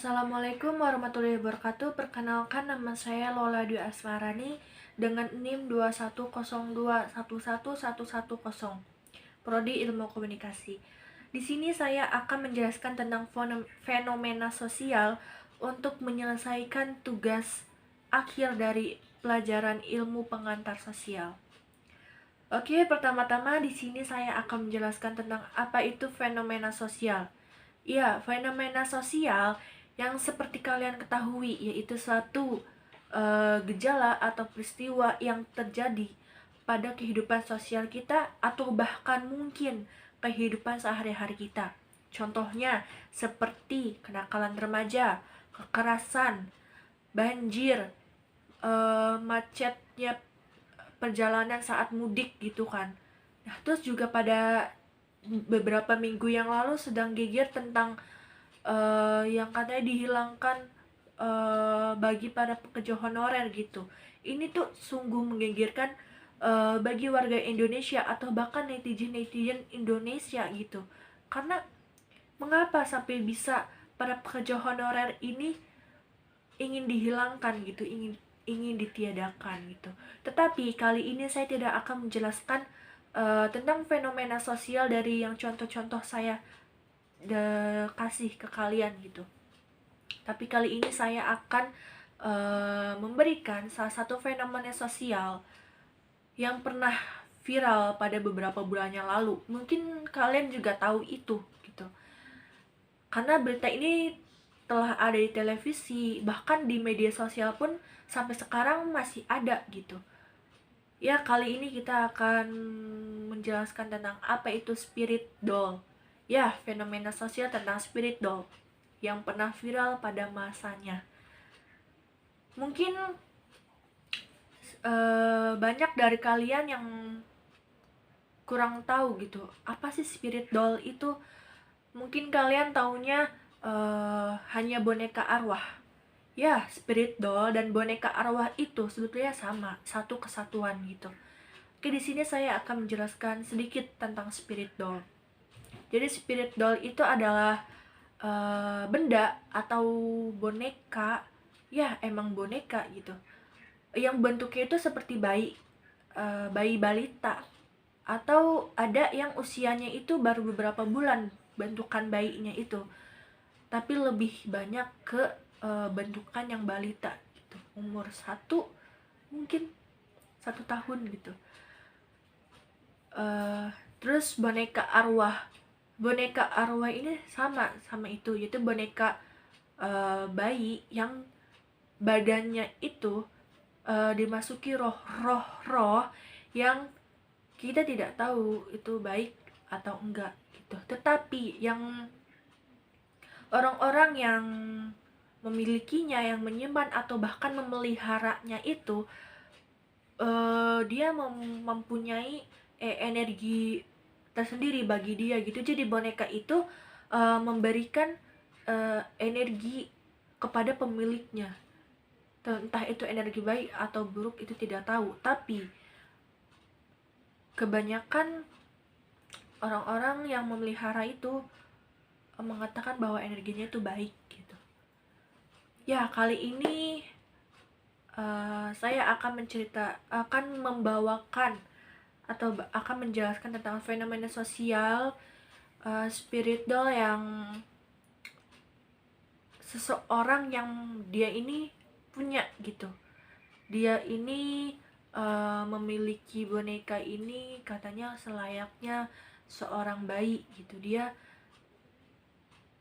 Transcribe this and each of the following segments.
Assalamualaikum warahmatullahi wabarakatuh. Perkenalkan, nama saya Lola Dwi Asmarani dengan NIM 2102111110, Prodi Ilmu Komunikasi. Di sini saya akan menjelaskan tentang fenomena sosial untuk menyelesaikan tugas akhir dari pelajaran ilmu pengantar sosial. Oke, pertama-tama di sini saya akan menjelaskan tentang apa itu fenomena sosial. Ya, fenomena sosial yang seperti kalian ketahui yaitu suatu gejala atau peristiwa yang terjadi pada kehidupan sosial kita atau bahkan mungkin kehidupan sehari-hari kita. Contohnya seperti kenakalan remaja, kekerasan, banjir, macetnya perjalanan saat mudik gitu kan. Nah, terus juga pada beberapa minggu yang lalu sedang geger tentang yang katanya dihilangkan bagi para pekerja honorer gitu. Ini tuh sungguh menggegerkan bagi warga Indonesia atau bahkan netizen Indonesia gitu. Karena mengapa sampai bisa para pekerja honorer ini ingin dihilangkan gitu, ingin ditiadakan gitu. Tetapi kali ini saya tidak akan menjelaskan tentang fenomena sosial dari yang contoh-contoh saya kasih ke kalian gitu. Tapi kali ini saya akan memberikan salah satu fenomena sosial yang pernah viral pada beberapa bulan yang lalu. Mungkin kalian juga tahu itu gitu. Karena berita ini telah ada di televisi, bahkan di media sosial pun sampai sekarang masih ada gitu. Ya, kali ini kita akan menjelaskan tentang apa itu spirit doll. Ya, fenomena sosial tentang spirit doll yang pernah viral pada masanya. Mungkin banyak dari kalian yang kurang tahu gitu, apa sih spirit doll itu? Mungkin kalian taunya hanya boneka arwah. Ya, spirit doll dan boneka arwah itu sebetulnya sama, satu kesatuan gitu. Oke, di sini saya akan menjelaskan sedikit tentang spirit doll. Jadi spirit doll itu adalah benda atau boneka, ya emang boneka gitu, yang bentuknya itu seperti bayi, bayi balita, atau ada yang usianya itu baru beberapa bulan bentukan bayinya itu, tapi lebih banyak ke bentukan yang balita gitu, umur mungkin 1 tahun gitu. Terus boneka arwah ini sama itu, yaitu boneka bayi yang badannya itu dimasuki roh yang kita tidak tahu itu baik atau enggak gitu. Tetapi yang orang-orang yang memilikinya, yang menyimpan atau bahkan memeliharanya itu dia mempunyai energi tersendiri bagi dia gitu. Jadi boneka itu memberikan energi kepada pemiliknya. Entah itu energi baik atau buruk itu tidak tahu, tapi kebanyakan orang-orang yang memelihara itu mengatakan bahwa energinya itu baik gitu. Ya, kali ini saya akan membawakan atau akan menjelaskan tentang fenomena sosial spirit doll yang seseorang yang dia ini punya gitu. Dia ini memiliki boneka ini katanya selayaknya seorang bayi gitu. Dia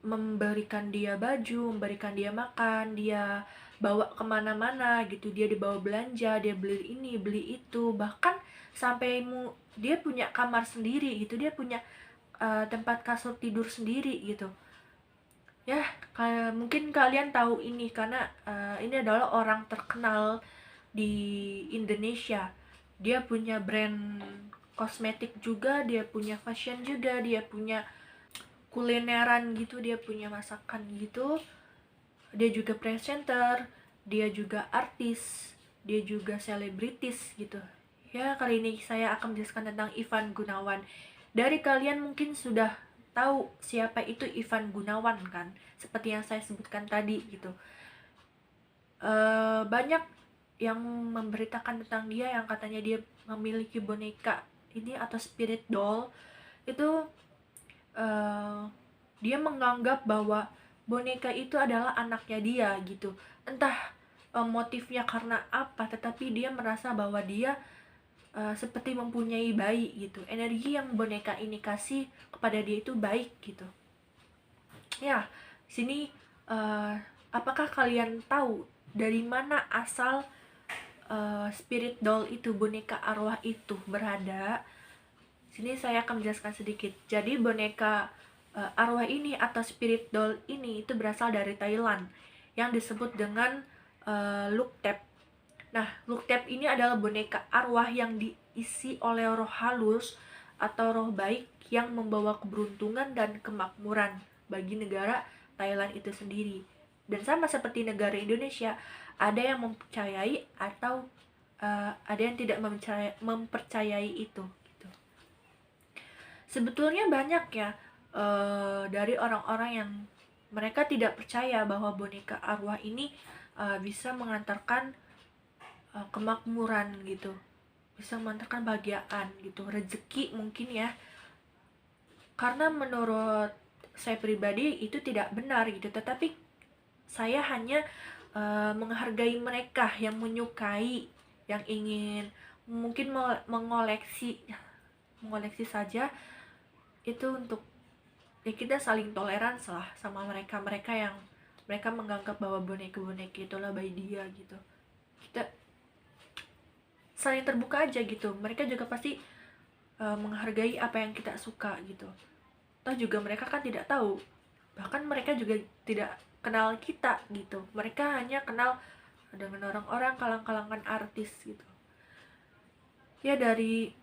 memberikan dia baju, memberikan dia makan, dia bawa kemana-mana gitu, dia dibawa belanja, dia beli ini, beli itu, bahkan sampai dia punya kamar sendiri gitu, dia punya tempat kasur tidur sendiri gitu. Ya, mungkin kalian tahu ini karena ini adalah orang terkenal di Indonesia. Dia punya brand kosmetik juga, dia punya fashion juga, dia punya kulineran gitu, dia punya masakan gitu, dia juga presenter, dia juga artis, dia juga selebritis gitu. Ya, kali ini saya akan menjelaskan tentang Ivan Gunawan. Dari kalian mungkin sudah tahu siapa itu Ivan Gunawan kan, seperti yang saya sebutkan tadi gitu. Banyak yang memberitakan tentang dia, yang katanya dia memiliki boneka ini atau spirit doll itu. Dia menganggap bahwa boneka itu adalah anaknya dia gitu. Entah motifnya karena apa, tetapi dia merasa bahwa dia seperti mempunyai bayi gitu. Energi yang boneka ini kasih kepada dia itu baik gitu. Ya, sini apakah kalian tahu dari mana asal spirit doll itu, boneka arwah itu berada? Sini saya akan menjelaskan sedikit. Jadi boneka arwah ini atau spirit doll ini itu berasal dari Thailand yang disebut dengan Luktep. Nah, Luktep ini adalah boneka arwah yang diisi oleh roh halus atau roh baik yang membawa keberuntungan dan kemakmuran bagi negara Thailand itu sendiri. Dan sama seperti negara Indonesia, ada yang mempercayai atau ada yang tidak mempercayai itu. Sebetulnya banyak ya dari orang-orang yang mereka tidak percaya bahwa boneka arwah ini bisa mengantarkan kemakmuran gitu, bisa mengantarkan kebahagiaan gitu, rezeki mungkin ya. Karena menurut saya pribadi itu tidak benar gitu, tetapi saya hanya menghargai mereka yang menyukai, yang ingin mungkin mengoleksi saja itu, untuk ya kita saling toleransi lah sama mereka yang mereka menganggap bahwa boneka-boneka itulah bayi dia gitu. Kita saling terbuka aja gitu, mereka juga pasti menghargai apa yang kita suka gitu. Toh juga mereka kan tidak tahu, bahkan mereka juga tidak kenal kita gitu, mereka hanya kenal dengan orang-orang kalangan artis gitu ya. Dari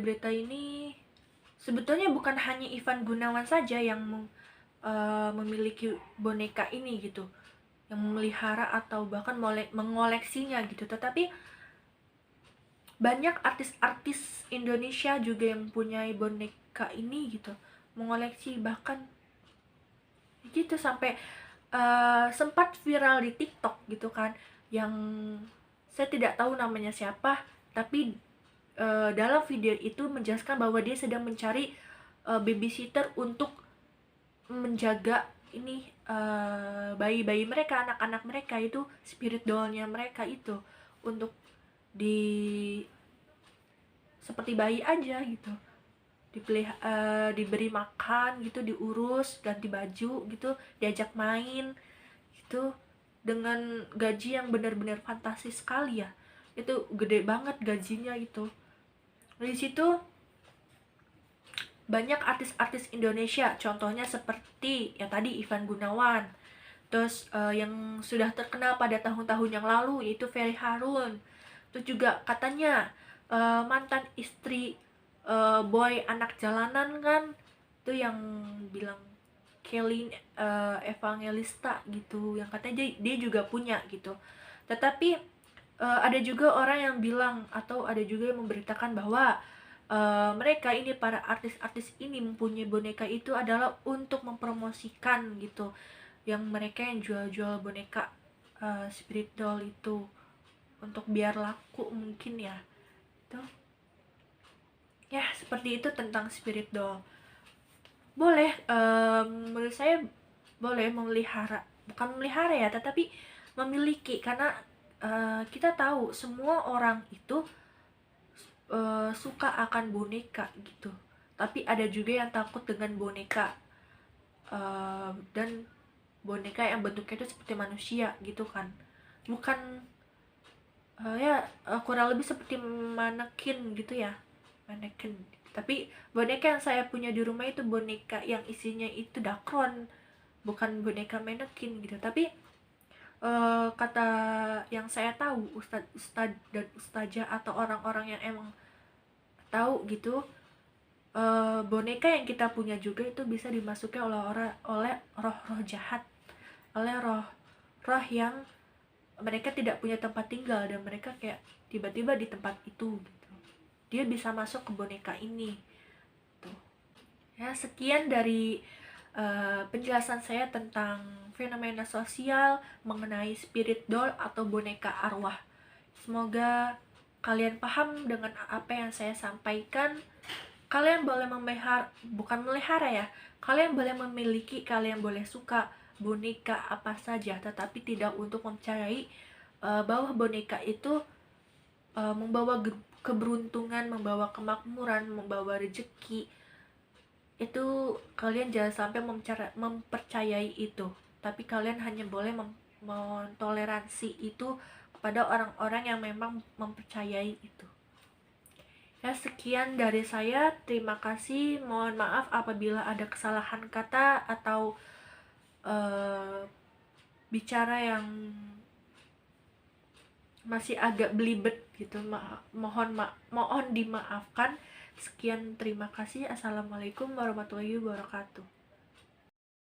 berita ini sebetulnya bukan hanya Ivan Gunawan saja yang memiliki boneka ini gitu, yang memelihara atau bahkan mengoleksinya gitu, tetapi banyak artis-artis Indonesia juga yang mempunyai boneka ini gitu, mengoleksi, bahkan gitu sampai sempat viral di TikTok gitu kan, yang saya tidak tahu namanya siapa, tapi dalam video itu menjelaskan bahwa dia sedang mencari babysitter untuk menjaga ini bayi-bayi mereka, anak-anak mereka itu, spirit dollnya mereka itu, untuk seperti bayi aja gitu, diberi makan gitu, diurus, ganti baju gitu, diajak main gitu, dengan gaji yang benar-benar fantastis sekali ya. Itu gede banget gajinya itu. Di situ banyak artis-artis Indonesia, contohnya seperti ya tadi Ivan Gunawan, terus yang sudah terkenal pada tahun-tahun yang lalu yaitu Ferry Harun. Itu juga katanya mantan istri boy anak jalanan kan, itu yang bilang Kelly Evangelista gitu, yang katanya dia juga punya gitu. Tetapi ada juga orang yang bilang, atau ada juga yang memberitakan bahwa mereka ini, para artis-artis ini mempunyai boneka itu adalah untuk mempromosikan gitu, yang mereka yang jual-jual boneka spirit doll itu untuk biar laku mungkin ya. Tuh ya, seperti itu tentang spirit doll. Boleh menurut saya boleh memelihara, bukan memelihara ya, tetapi memiliki, karena kita tahu semua orang itu suka akan boneka gitu, tapi ada juga yang takut dengan boneka, dan boneka yang bentuknya itu seperti manusia gitu kan, bukan kurang lebih seperti manekin gitu ya, manekin. Tapi boneka yang saya punya di rumah itu boneka yang isinya itu dakron, bukan boneka manekin gitu. Tapi kata yang saya tahu, ustad dan ustazah atau orang-orang yang emang tahu gitu, boneka yang kita punya juga itu bisa dimasuki oleh roh-roh jahat, oleh roh yang mereka tidak punya tempat tinggal, dan mereka kayak tiba-tiba di tempat itu gitu, dia bisa masuk ke boneka ini. Ya, sekian dari penjelasan saya tentang fenomena sosial mengenai spirit doll atau boneka arwah. Semoga kalian paham dengan apa yang saya sampaikan. Kalian boleh bukan melihara ya, kalian boleh memiliki, kalian boleh suka boneka apa saja, tetapi tidak untuk mempercayai bahwa boneka itu membawa keberuntungan, membawa kemakmuran, membawa rezeki. Itu kalian jangan sampai mempercayai itu, tapi kalian hanya boleh mentoleransi itu kepada orang-orang yang memang mempercayai itu. Ya, sekian dari saya. Terima kasih. Mohon maaf apabila ada kesalahan kata atau bicara yang masih agak belibet gitu. Mohon dimaafkan. Sekian, terima kasih. Assalamualaikum warahmatullahi wabarakatuh.